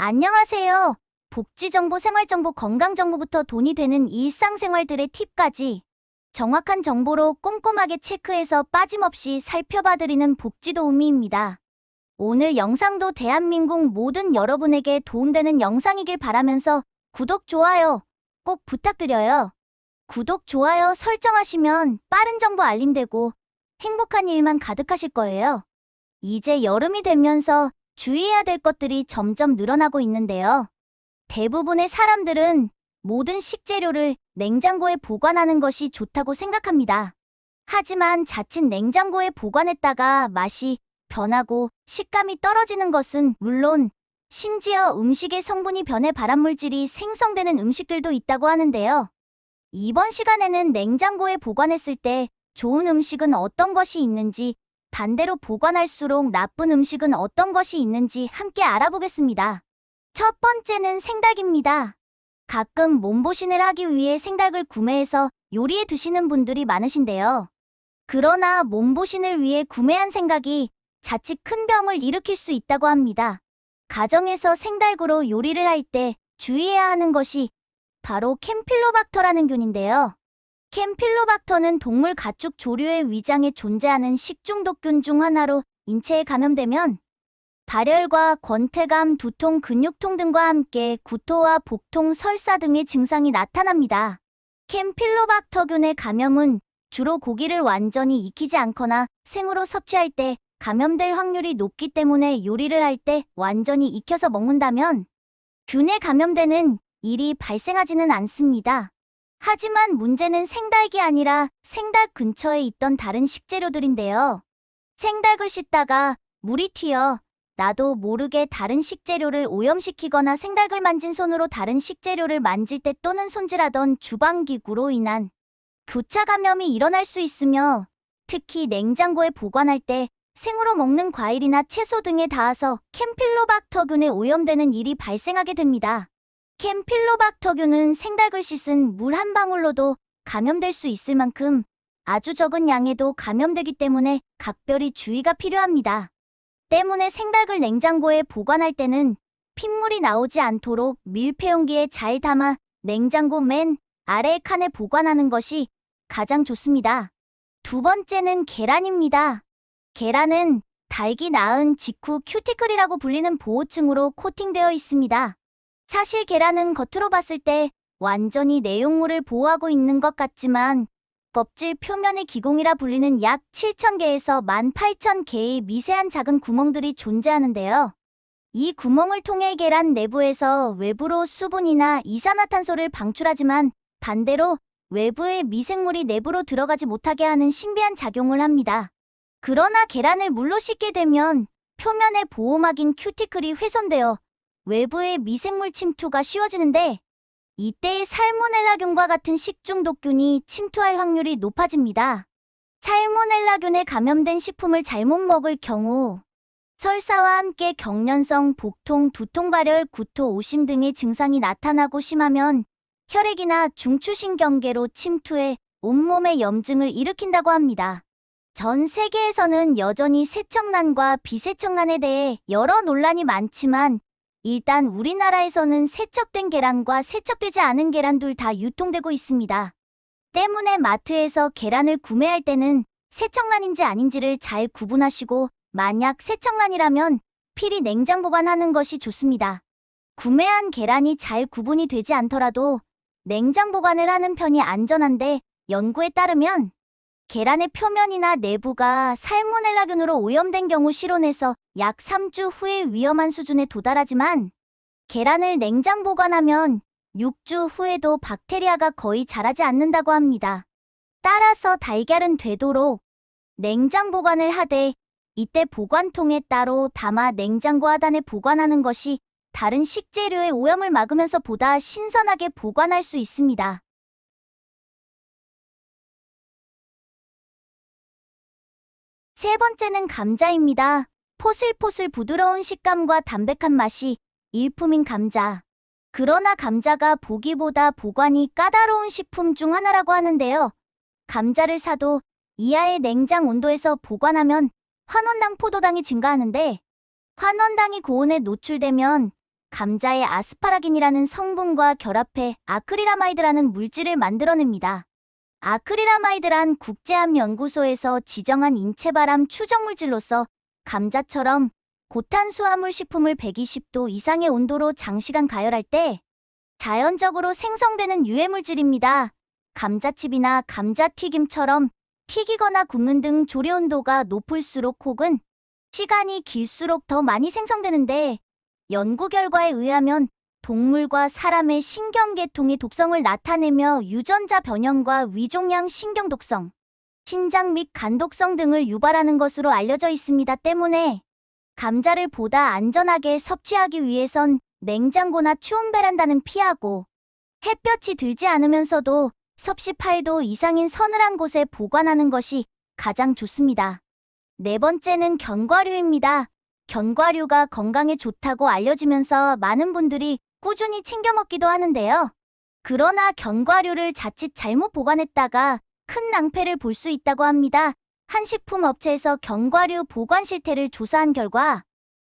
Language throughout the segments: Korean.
안녕하세요. 복지정보, 생활정보, 건강정보부터 돈이 되는 일상생활들의 팁까지 정확한 정보로 꼼꼼하게 체크해서 빠짐없이 살펴봐드리는 복지도우미입니다. 오늘 영상도 대한민국 모든 여러분에게 도움되는 영상이길 바라면서 구독, 좋아요 꼭 부탁드려요. 구독, 좋아요 설정하시면 빠른 정보 알림되고 행복한 일만 가득하실 거예요. 이제 여름이 되면서 주의해야 될 것들이 점점 늘어나고 있는데요. 대부분의 사람들은 모든 식재료를 냉장고에 보관하는 것이 좋다고 생각합니다. 하지만 자칫 냉장고에 보관했다가 맛이 변하고 식감이 떨어지는 것은 물론 심지어 음식의 성분이 변해 발암물질이 생성되는 음식들도 있다고 하는데요. 이번 시간에는 냉장고에 보관했을 때 좋은 음식은 어떤 것이 있는지, 반대로 보관할수록 나쁜 음식은 어떤 것이 있는지 함께 알아보겠습니다. 첫 번째는 생닭입니다. 가끔 몸보신을 하기 위해 생닭을 구매해서 요리에 드시는 분들이 많으신데요. 그러나 몸보신을 위해 구매한 생닭이 자칫 큰 병을 일으킬 수 있다고 합니다. 가정에서 생닭으로 요리를 할 때 주의해야 하는 것이 바로 캠필로박터라는 균인데요. 캠필로박터는 동물 가축 조류의 위장에 존재하는 식중독균 중 하나로 인체에 감염되면 발열과 권태감, 두통, 근육통 등과 함께 구토와 복통, 설사 등의 증상이 나타납니다. 캠필로박터균의 감염은 주로 고기를 완전히 익히지 않거나 생으로 섭취할 때 감염될 확률이 높기 때문에 요리를 할 때 완전히 익혀서 먹는다면 균에 감염되는 일이 발생하지는 않습니다. 하지만 문제는 생닭이 아니라 생닭 근처에 있던 다른 식재료들인데요. 생닭을 씻다가 물이 튀어 나도 모르게 다른 식재료를 오염시키거나 생닭을 만진 손으로 다른 식재료를 만질 때 또는 손질하던 주방기구로 인한 교차 감염이 일어날 수 있으며 특히 냉장고에 보관할 때 생으로 먹는 과일이나 채소 등에 닿아서 캠필로박터균에 오염되는 일이 발생하게 됩니다. 캠필로박터균은 생닭을 씻은 물 한 방울로도 감염될 수 있을 만큼 아주 적은 양에도 감염되기 때문에 각별히 주의가 필요합니다. 때문에 생닭을 냉장고에 보관할 때는 핏물이 나오지 않도록 밀폐용기에 잘 담아 냉장고 맨 아래의 칸에 보관하는 것이 가장 좋습니다. 두 번째는 계란입니다. 계란은 닭이 낳은 직후 큐티클이라고 불리는 보호층으로 코팅되어 있습니다. 사실 계란은 겉으로 봤을 때 완전히 내용물을 보호하고 있는 것 같지만 껍질 표면에 기공이라 불리는 약 7,000개에서 18,000개의 미세한 작은 구멍들이 존재하는데요. 이 구멍을 통해 계란 내부에서 외부로 수분이나 이산화탄소를 방출하지만 반대로 외부의 미생물이 내부로 들어가지 못하게 하는 신비한 작용을 합니다. 그러나 계란을 물로 씻게 되면 표면의 보호막인 큐티클이 훼손되어 외부의 미생물 침투가 쉬워지는데 이때의 살모넬라균과 같은 식중독균이 침투할 확률이 높아집니다. 살모넬라균에 감염된 식품을 잘못 먹을 경우 설사와 함께 경련성, 복통, 두통, 발열, 구토, 오심 등의 증상이 나타나고 심하면 혈액이나 중추신경계로 침투해 온몸에 염증을 일으킨다고 합니다. 전 세계에서는 여전히 세척란과 비세척란에 대해 여러 논란이 많지만 일단 우리나라에서는 세척된 계란과 세척되지 않은 계란 둘 다 유통되고 있습니다. 때문에 마트에서 계란을 구매할 때는 세척란인지 아닌지를 잘 구분하시고 만약 세척란이라면 필히 냉장 보관하는 것이 좋습니다. 구매한 계란이 잘 구분이 되지 않더라도 냉장 보관을 하는 편이 안전한데 연구에 따르면 계란의 표면이나 내부가 살모넬라균으로 오염된 경우 실온에서 약 3주 후에 위험한 수준에 도달하지만 계란을 냉장 보관하면 6주 후에도 박테리아가 거의 자라지 않는다고 합니다. 따라서 달걀은 되도록 냉장 보관을 하되 이때 보관통에 따로 담아 냉장고 하단에 보관하는 것이 다른 식재료의 오염을 막으면서 보다 신선하게 보관할 수 있습니다. 세 번째는 감자입니다. 포슬포슬 부드러운 식감과 담백한 맛이 일품인 감자. 그러나 감자가 보기보다 보관이 까다로운 식품 중 하나라고 하는데요. 감자를 사도 이하의 냉장 온도에서 보관하면 환원당 포도당이 증가하는데 환원당이 고온에 노출되면 감자의 아스파라긴이라는 성분과 결합해 아크릴아마이드라는 물질을 만들어냅니다. 아크릴아마이드란 국제암연구소에서 지정한 인체발암 추정물질로서 감자처럼 고탄수화물 식품을 120도 이상의 온도로 장시간 가열할 때 자연적으로 생성되는 유해물질입니다. 감자칩이나 감자튀김처럼 튀기거나 굽는 등 조리 온도가 높을수록 혹은 시간이 길수록 더 많이 생성되는데, 연구 결과에 의하면 동물과 사람의 신경계통의 독성을 나타내며 유전자 변형과 위종양 신경 독성, 신장 및 간 독성 등을 유발하는 것으로 알려져 있습니다. 때문에 감자를 보다 안전하게 섭취하기 위해선 냉장고나 추운 베란다는 피하고 햇볕이 들지 않으면서도 섭씨 8도 이상인 서늘한 곳에 보관하는 것이 가장 좋습니다. 네 번째는 견과류입니다. 견과류가 건강에 좋다고 알려지면서 많은 분들이 꾸준히 챙겨 먹기도 하는데요. 그러나 견과류를 자칫 잘못 보관했다가 큰 낭패를 볼 수 있다고 합니다. 한 식품업체에서 견과류 보관 실태를 조사한 결과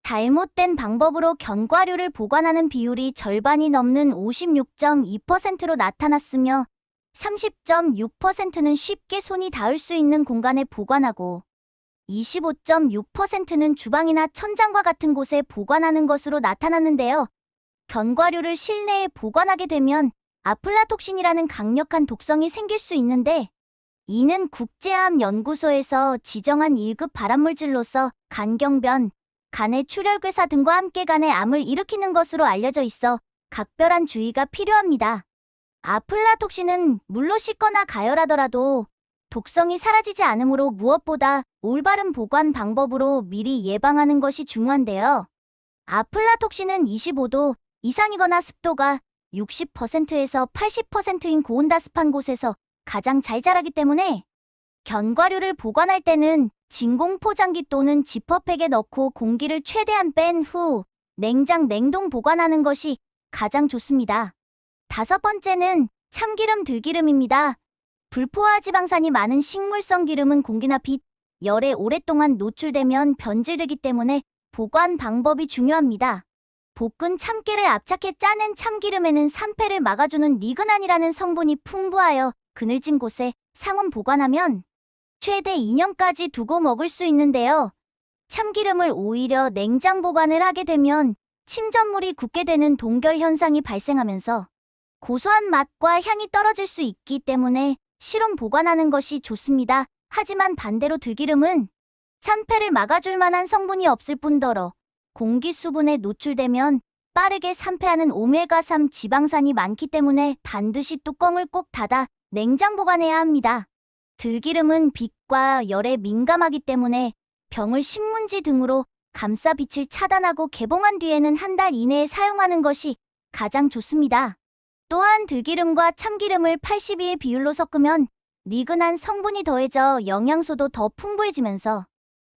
잘못된 방법으로 견과류를 보관하는 비율이 절반이 넘는 56.2%로 나타났으며 30.6%는 쉽게 손이 닿을 수 있는 공간에 보관하고 25.6%는 주방이나 천장과 같은 곳에 보관하는 것으로 나타났는데요. 견과류를 실내에 보관하게 되면 아플라톡신이라는 강력한 독성이 생길 수 있는데, 이는 국제암연구소에서 지정한 1급 발암물질로서 간경변, 간의 출혈괴사 등과 함께 간의 암을 일으키는 것으로 알려져 있어 각별한 주의가 필요합니다. 아플라톡신은 물로 씻거나 가열하더라도 독성이 사라지지 않으므로 무엇보다 올바른 보관 방법으로 미리 예방하는 것이 중요한데요. 아플라톡신은 25도 이상이거나 습도가 60%에서 80%인 고온다습한 곳에서 가장 잘 자라기 때문에 견과류를 보관할 때는 진공 포장기 또는 지퍼백에 넣고 공기를 최대한 뺀 후 냉동 보관하는 것이 가장 좋습니다. 다섯 번째는 참기름, 들기름입니다. 불포화 지방산이 많은 식물성 기름은 공기나 빛, 열에 오랫동안 노출되면 변질되기 때문에 보관 방법이 중요합니다. 볶은 참깨를 압착해 짜낸 참기름에는 산패를 막아주는 리그난이라는 성분이 풍부하여 그늘진 곳에 상온 보관하면 최대 2년까지 두고 먹을 수 있는데요. 참기름을 오히려 냉장 보관을 하게 되면 침전물이 굳게 되는 동결 현상이 발생하면서 고소한 맛과 향이 떨어질 수 있기 때문에 실온 보관하는 것이 좋습니다. 하지만 반대로 들기름은 산패를 막아줄 만한 성분이 없을 뿐더러 공기 수분에 노출되면 빠르게 산패하는 오메가3 지방산이 많기 때문에 반드시 뚜껑을 꼭 닫아 냉장 보관해야 합니다. 들기름은 빛과 열에 민감하기 때문에 병을 신문지 등으로 감싸 빛을 차단하고 개봉한 뒤에는 한 달 이내에 사용하는 것이 가장 좋습니다. 또한 들기름과 참기름을 82의 비율로 섞으면 리그난 성분이 더해져 영양소도 더 풍부해지면서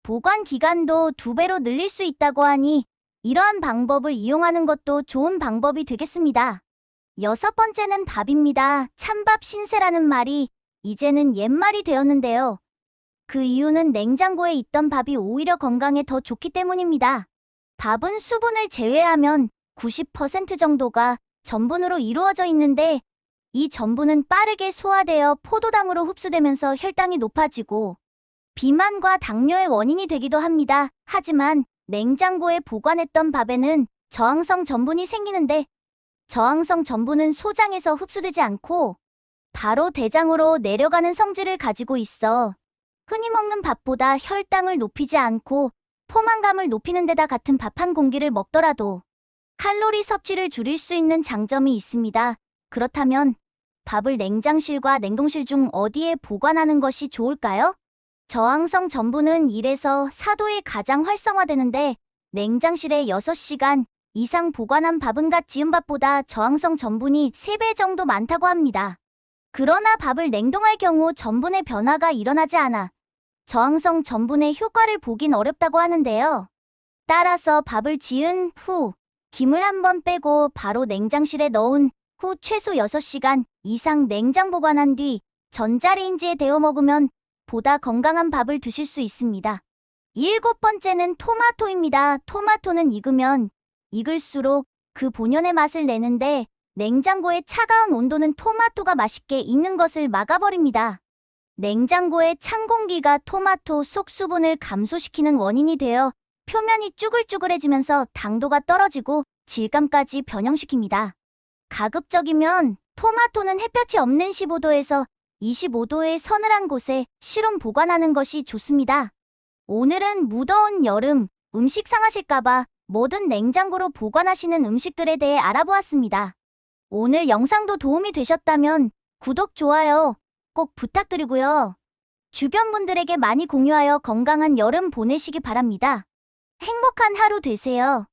보관 기간도 2배로 늘릴 수 있다고 하니 이러한 방법을 이용하는 것도 좋은 방법이 되겠습니다. 여섯 번째는 밥입니다. 찬밥 신세라는 말이 이제는 옛말이 되었는데요. 그 이유는 냉장고에 있던 밥이 오히려 건강에 더 좋기 때문입니다. 밥은 수분을 제외하면 90% 정도가 전분으로 이루어져 있는데, 이 전분은 빠르게 소화되어 포도당으로 흡수되면서 혈당이 높아지고 비만과 당뇨의 원인이 되기도 합니다. 하지만 냉장고에 보관했던 밥에는 저항성 전분이 생기는데, 저항성 전분은 소장에서 흡수되지 않고 바로 대장으로 내려가는 성질을 가지고 있어 흔히 먹는 밥보다 혈당을 높이지 않고 포만감을 높이는 데다 같은 밥 한 공기를 먹더라도 칼로리 섭취를 줄일 수 있는 장점이 있습니다. 그렇다면 밥을 냉장실과 냉동실 중 어디에 보관하는 것이 좋을까요? 저항성 전분은 1에서 4도에 가장 활성화되는데, 냉장실에 6시간 이상 보관한 밥은 갓 지은 밥보다 저항성 전분이 3배 정도 많다고 합니다. 그러나 밥을 냉동할 경우 전분의 변화가 일어나지 않아 저항성 전분의 효과를 보긴 어렵다고 하는데요. 따라서 밥을 지은 후 김을 한번 빼고 바로 냉장실에 넣은 후 최소 6시간 이상 냉장 보관한 뒤 전자레인지에 데워 먹으면 보다 건강한 밥을 드실 수 있습니다. 일곱 번째는 토마토입니다. 토마토는 익으면 익을수록 그 본연의 맛을 내는데 냉장고의 차가운 온도는 토마토가 맛있게 익는 것을 막아버립니다. 냉장고의 찬 공기가 토마토 속 수분을 감소시키는 원인이 되어 표면이 쭈글쭈글해지면서 당도가 떨어지고 질감까지 변형시킵니다. 가급적이면 토마토는 햇볕이 없는 15도에서 25도의 서늘한 곳에 실온 보관하는 것이 좋습니다. 오늘은 무더운 여름 음식 상하실까봐 뭐든 냉장고로 보관하시는 음식들에 대해 알아보았습니다. 오늘 영상도 도움이 되셨다면 구독, 좋아요 꼭 부탁드리고요. 주변 분들에게 많이 공유하여 건강한 여름 보내시기 바랍니다. 행복한 하루 되세요.